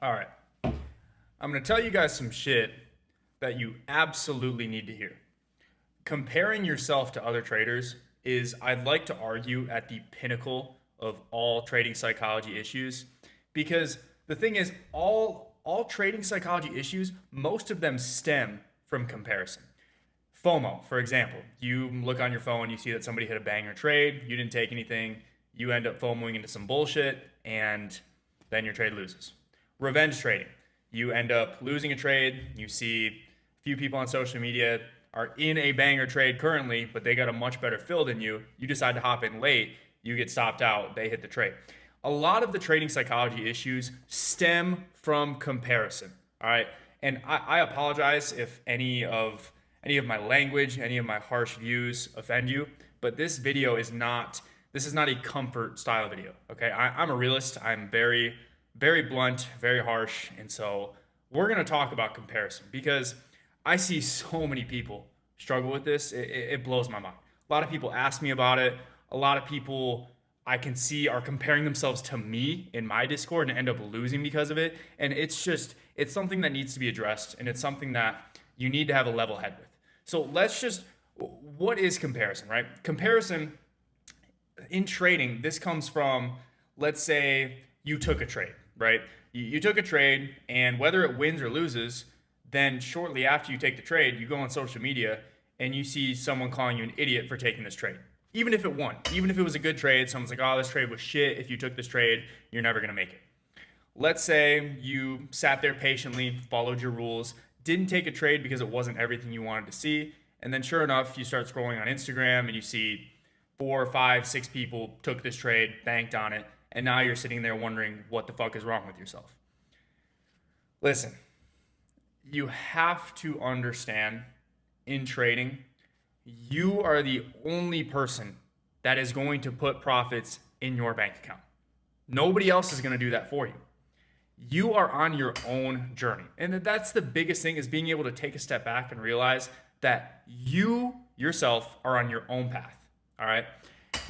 All right. I'm going to tell you guys some shit that you absolutely need to hear. Comparing yourself to other traders is, I'd like to argue, at the pinnacle of all trading psychology issues. Because the thing is, all trading psychology issues, most of them stem from comparison. FOMO, for example, you look on your phone, you see that somebody hit a banger trade, you didn't take anything, you end up FOMOing into some bullshit, and then your trade loses. Revenge trading, you end up losing a trade, you see a few people on social media are in a banger trade currently, but they got a much better fill than you decide to hop in late, you get stopped out, they hit the trade. A lot of the trading psychology issues stem from comparison, all right? And I apologize if any of my language, any of my harsh views offend you, but this video is not, this is not a comfort style video, okay? I'm a realist. I'm very, very blunt, very harsh. And so we're going to talk about comparison because I see so many people struggle with this. It blows my mind. A lot of people ask me about it. A lot of people I can see are comparing themselves to me in my Discord and end up losing because of it. And it's something that needs to be addressed. And it's something that you need to have a level head with. So what is comparison, right? Comparison in trading, this comes from, let's say you took a trade, right? You took a trade, and whether it wins or loses, then shortly after you take the trade, you go on social media and you see someone calling you an idiot for taking this trade. Even if it won, even if it was a good trade, someone's like, oh, this trade was shit. If you took this trade, you're never going to make it. Let's say you sat there patiently, followed your rules, didn't take a trade because it wasn't everything you wanted to see. And then sure enough, you start scrolling on Instagram and you see 4, 5, 6 people took this trade, banked on it. And now you're sitting there wondering what the fuck is wrong with yourself. Listen, you have to understand in trading, you are the only person that is going to put profits in your bank account. Nobody else is going to do that for you. You are on your own journey. And that's the biggest thing, is being able to take a step back and realize that you yourself are on your own path. All right.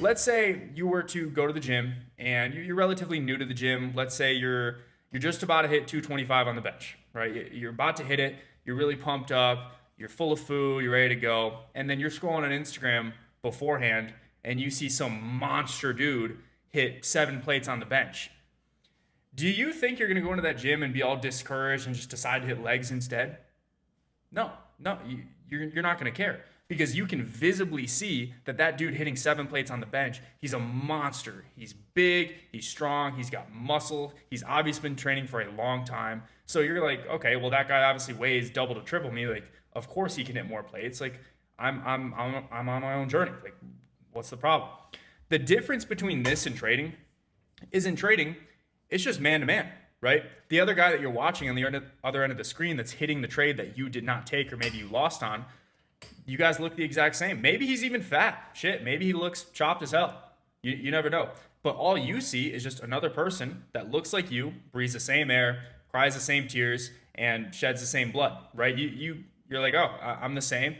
Let's say you were to go to the gym and you're relatively new to the gym. Let's say you're just about to hit 225 on the bench, right? You're about to hit it. You're really pumped up. You're full of food. You're ready to go. And then you're scrolling on Instagram beforehand and you see some monster dude hit 7 plates on the bench. Do you think you're going to go into that gym and be all discouraged and just decide to hit legs instead? No, you're not going to care, because you can visibly see that dude hitting 7 plates on the bench, he's a monster. He's big, he's strong, he's got muscle, he's obviously been training for a long time. So you're like, okay, well, that guy obviously weighs double to triple me. Like, of course he can hit more plates. Like, I'm on my own journey. Like, what's the problem? The difference between this and trading is, in trading, it's just man to man, right? The other guy that you're watching on the other end of the screen that's hitting the trade that you did not take, or maybe you lost on, you guys look the exact same. Maybe he's even fat. Shit, maybe he looks chopped as hell. You never know. But all you see is just another person that looks like you, breathes the same air, cries the same tears, and sheds the same blood, right? You're like, oh, I'm the same.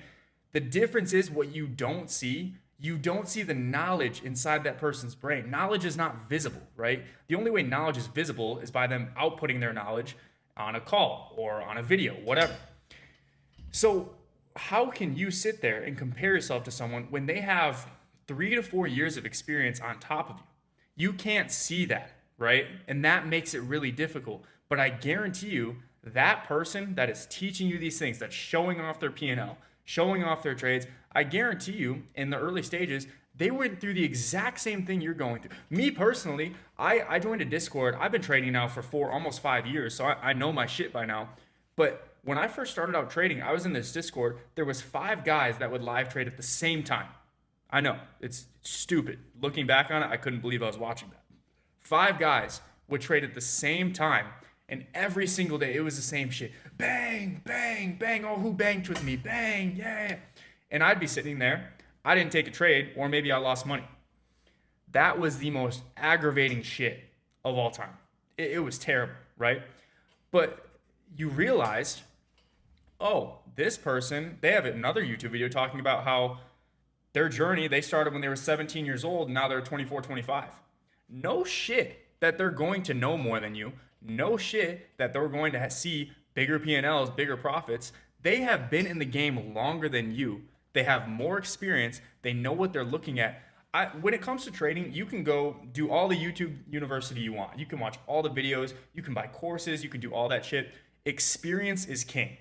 The difference is, what you don't see the knowledge inside that person's brain. Knowledge is not visible, right? The only way knowledge is visible is by them outputting their knowledge on a call or on a video, whatever. So how can you sit there and compare yourself to someone when they have 3 to 4 years of experience on top of you? You can't see that, right? And that makes it really difficult. But I guarantee you, that person that is teaching you these things, that's showing off their P&L, showing off their trades, I guarantee you, in the early stages, they went through the exact same thing you're going through. Me personally, I joined a Discord. I've been trading now for almost 5 years, so I know my shit by now. But when I first started out trading, I was in this Discord. There was 5 guys that would live trade at the same time. I know, it's stupid. Looking back on it, I couldn't believe I was watching that. 5 guys would trade at the same time, and every single day it was the same shit. Bang, bang, bang. Oh, who banked with me? Bang, yeah. And I'd be sitting there. I didn't take a trade, or maybe I lost money. That was the most aggravating shit of all time. It was terrible, right? But you realized, oh, this person, they have another YouTube video talking about how their journey, they started when they were 17 years old, and now they're 24, 25. No shit that they're going to know more than you. no shit that they're going to see bigger P&Ls, bigger profits. They have been in the game longer than you. They have more experience. They know what they're looking at. When it comes to trading, you can go do all the YouTube university you want. You can watch all the videos. You can buy courses. You can do all that shit. Experience is king.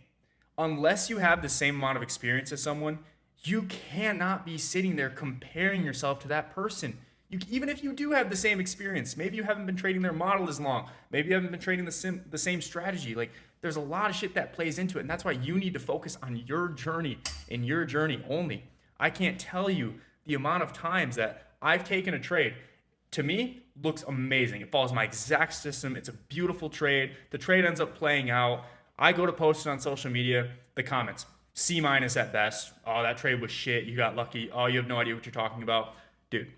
Unless you have the same amount of experience as someone, you cannot be sitting there comparing yourself to that person. Even if you do have the same experience, maybe you haven't been trading their model as long. Maybe you haven't been trading the same strategy. Like, there's a lot of shit that plays into it. And that's why you need to focus on your journey and your journey only. I can't tell you the amount of times that I've taken a trade. To me, looks amazing. It follows my exact system. It's a beautiful trade. The trade ends up playing out. I go to post it on social media. The comments, C- at best. Oh, that trade was shit. You got lucky. Oh, you have no idea what you're talking about. Dude,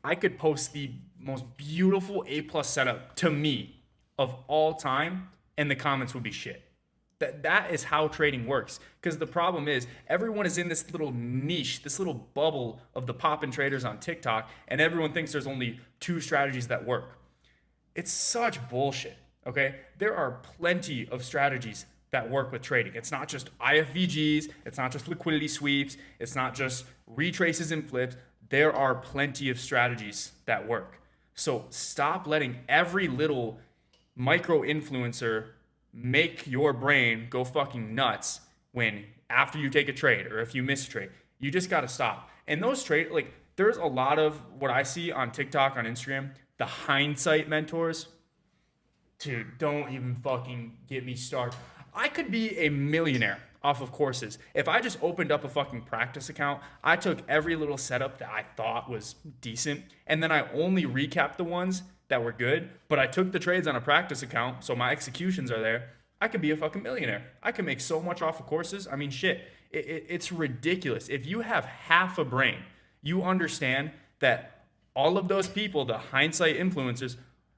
I could post the most beautiful A+ setup to me of all time, and the comments would be shit. That is how trading works. Because the problem is, everyone is in this little niche, this little bubble of the poppin' traders on TikTok, and everyone thinks there's only 2 strategies that work. It's such bullshit, okay? There are plenty of strategies that work with trading. It's not just IFVGs, it's not just liquidity sweeps, it's not just retraces and flips. There are plenty of strategies that work. So stop letting every little micro influencer make your brain go fucking nuts when after you take a trade or if you miss a trade. You just got to stop. And those trade, like, there's a lot of what I see on TikTok, on Instagram, the hindsight mentors. Dude, don't even fucking get me started. I could be a millionaire off of courses. If I just opened up a fucking practice account, I took every little setup that I thought was decent, and then I only recapped the ones that were good, but I took the trades on a practice account, so my executions are there. I could be a fucking millionaire. I could make so much off of courses. I mean, shit, it's ridiculous. If you have half a brain, you understand that all of those people, the hindsight influencers,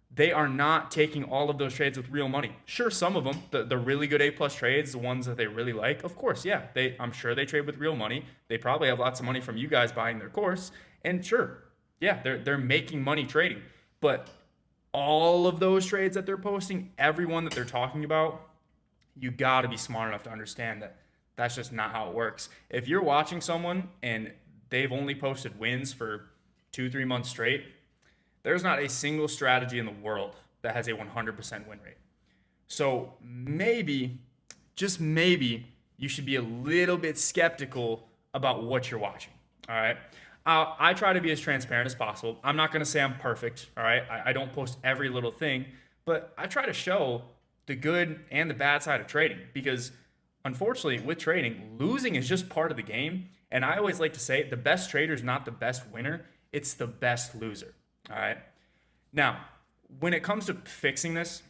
they are not taking all of those trades with real money. Sure, some of them, the really good A+ trades, the ones that they really like, of course, yeah, I'm sure they trade with real money. They probably have lots of money from you guys buying their course, and sure, yeah, they're making money trading. But all of those trades that they're posting, everyone that they're talking about, you got to be smart enough to understand that that's just not how it works. If you're watching someone and they've only posted wins for 2-3 months straight, there's not a single strategy in the world that has a 100% win rate. So maybe, just maybe, you should be a little bit skeptical about what you're watching. All right. I try to be as transparent as possible. I'm not going to say I'm perfect. All right. I don't post every little thing, but I try to show the good and the bad side of trading, because unfortunately with trading, losing is just part of the game. And I always like to say the best trader is not the best winner. It's the best loser. All right. Now, when it comes to fixing this,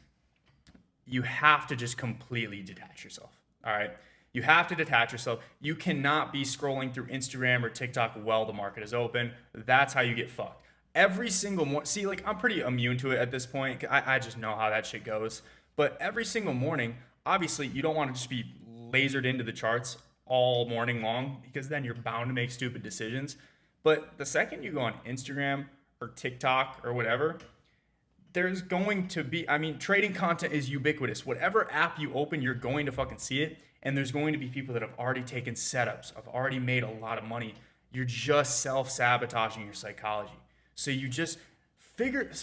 you have to just completely detach yourself. All right. You have to detach yourself. You cannot be scrolling through Instagram or TikTok while the market is open. That's how you get fucked. Every single morning, see, like, I'm pretty immune to it at this point. I just know how that shit goes. But every single morning, obviously, you don't want to just be lasered into the charts all morning long, because then you're bound to make stupid decisions. But the second you go on Instagram or TikTok or whatever, there's going to be, I mean, trading content is ubiquitous. Whatever app you open, you're going to fucking see it. And there's going to be people that have already taken setups, have already made a lot of money. You're just self-sabotaging your psychology. So you just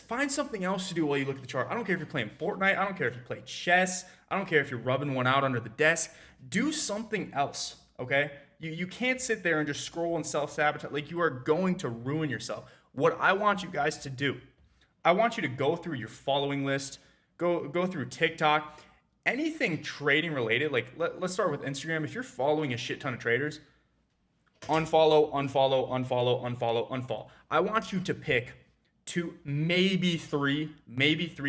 find something else to do while you look at the chart. I don't care if you're playing Fortnite. I don't care if you play chess. I don't care if you're rubbing one out under the desk. Do something else, okay? You can't sit there and just scroll and self-sabotage. Like, you are going to ruin yourself. What I want you guys to do, I want you to go through your following list, go through TikTok, anything trading related. Like, let's start with Instagram. If you're following a shit ton of traders, unfollow, unfollow, unfollow, unfollow, unfollow. I want you to pick 2, maybe 3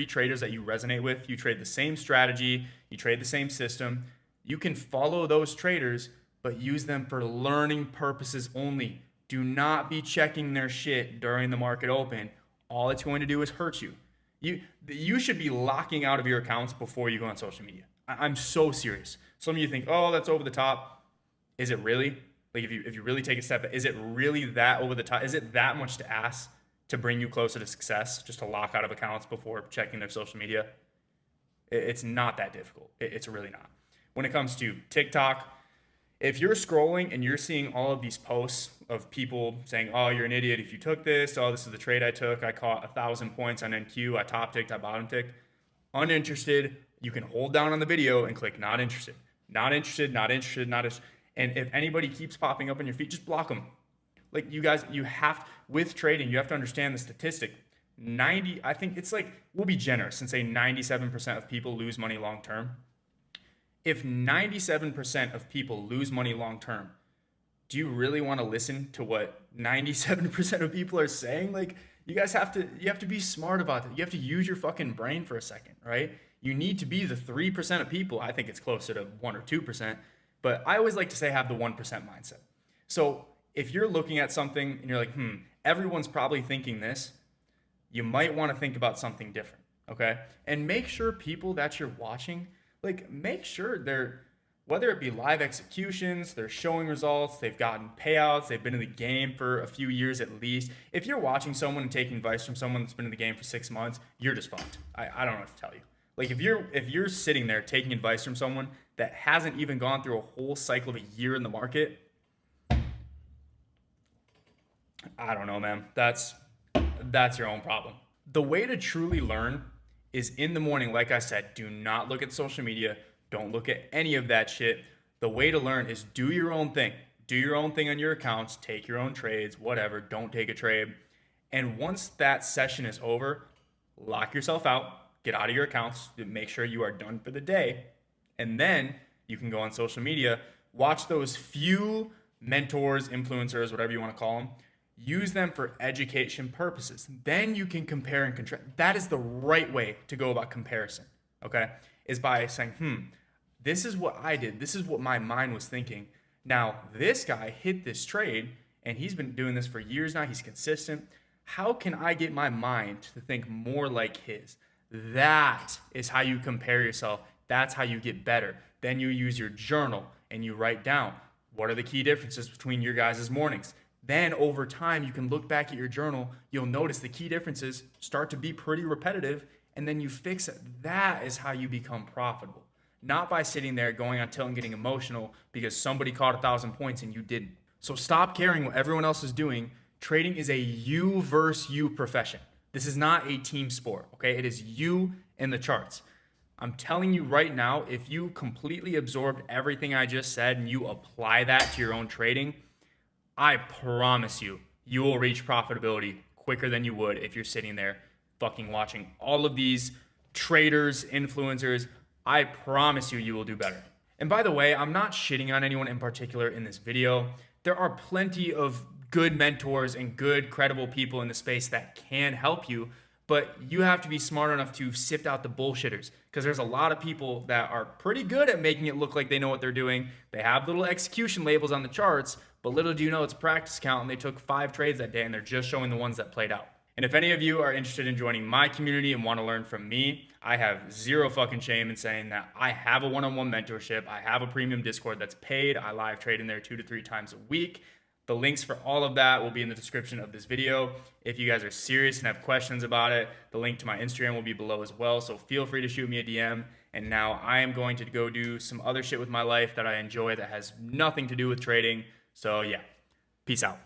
traders that you resonate with. You trade the same strategy, you trade the same system. You can follow those traders, but use them for learning purposes only. Do not be checking their shit during the market open. All it's going to do is hurt you. You should be locking out of your accounts before you go on social media. I'm so serious. Some of you think, oh, that's over the top. Is it really? Like, if you really take a step back, is it really that over the top? Is it that much to ask to bring you closer to success, just to lock out of accounts before checking their social media? It's not that difficult. It's really not. When it comes to TikTok, if you're scrolling and you're seeing all of these posts of people saying, oh, you're an idiot if you took this, oh, this is the trade I took, I caught 1,000 points on NQ, I top ticked, I bottom ticked, uninterested, you can hold down on the video and click not interested, not interested, not interested, not interested. And if anybody keeps popping up on your feed, just block them. Like, you guys, you have, with trading, you have to understand the statistic. I think it's like, we'll be generous and say 97% of people lose money long term. If 97% of people lose money long term, do you really want to listen to what 97% of people are saying? Like, you have to be smart about it. You have to use your fucking brain for a second, right? You need to be the 3% of people. I think it's closer to 1 or 2%, but I always like to say have the 1% mindset. So if you're looking at something and you're like, everyone's probably thinking this, you might want to think about something different, okay? And make sure people that you're watching, like, make sure they're, whether it be live executions, they're showing results, they've gotten payouts, they've been in the game for a few years at least. If you're watching someone and taking advice from someone that's been in the game for 6 months, you're just fucked. I don't know what to tell you. Like, if you're sitting there taking advice from someone that hasn't even gone through a whole cycle of a year in the market, I don't know, man. That's your own problem. The way to truly learn is in the morning. Like I said, do not look at social media. Don't look at any of that shit. The way to learn is do your own thing. Do your own thing on your accounts. Take your own trades, whatever. Don't take a trade. And once that session is over, lock yourself out. Get out of your accounts. Make sure you are done for the day. And then you can go on social media. Watch those few mentors, influencers, whatever you want to call them. Use them for education purposes. Then you can compare and contrast. That is the right way to go about comparison, okay? Is by saying, this is what I did. This is what my mind was thinking. Now, this guy hit this trade, and he's been doing this for years now. He's consistent. How can I get my mind to think more like his? That is how you compare yourself. That's how you get better. Then you use your journal, and you write down, what are the key differences between your guys' mornings? Then over time, you can look back at your journal. You'll notice the key differences start to be pretty repetitive, and then you fix it. That is how you become profitable. Not by sitting there going on tilt and getting emotional because somebody caught 1,000 points and you didn't. So stop caring what everyone else is doing. Trading is a you versus you profession. This is not a team sport, okay? It is you and the charts. I'm telling you right now, if you completely absorbed everything I just said and you apply that to your own trading, I promise you, you will reach profitability quicker than you would if you're sitting there fucking watching all of these traders, influencers. I promise you, you will do better. And by the way, I'm not shitting on anyone in particular in this video. There are plenty of good mentors and good, credible people in the space that can help you, but you have to be smart enough to sift out the bullshitters, because there's a lot of people that are pretty good at making it look like they know what they're doing. They have little execution labels on the charts, but little do you know it's a practice count, and they took 5 trades that day and they're just showing the ones that played out. And if any of you are interested in joining my community and want to learn from me, I have zero fucking shame in saying that I have a one-on-one mentorship. I have a premium Discord that's paid. I live trade in there 2 to 3 times a week. The links for all of that will be in the description of this video. If you guys are serious and have questions about it, the link to my Instagram will be below as well. So feel free to shoot me a DM. And now I am going to go do some other shit with my life that I enjoy that has nothing to do with trading. So yeah, peace out.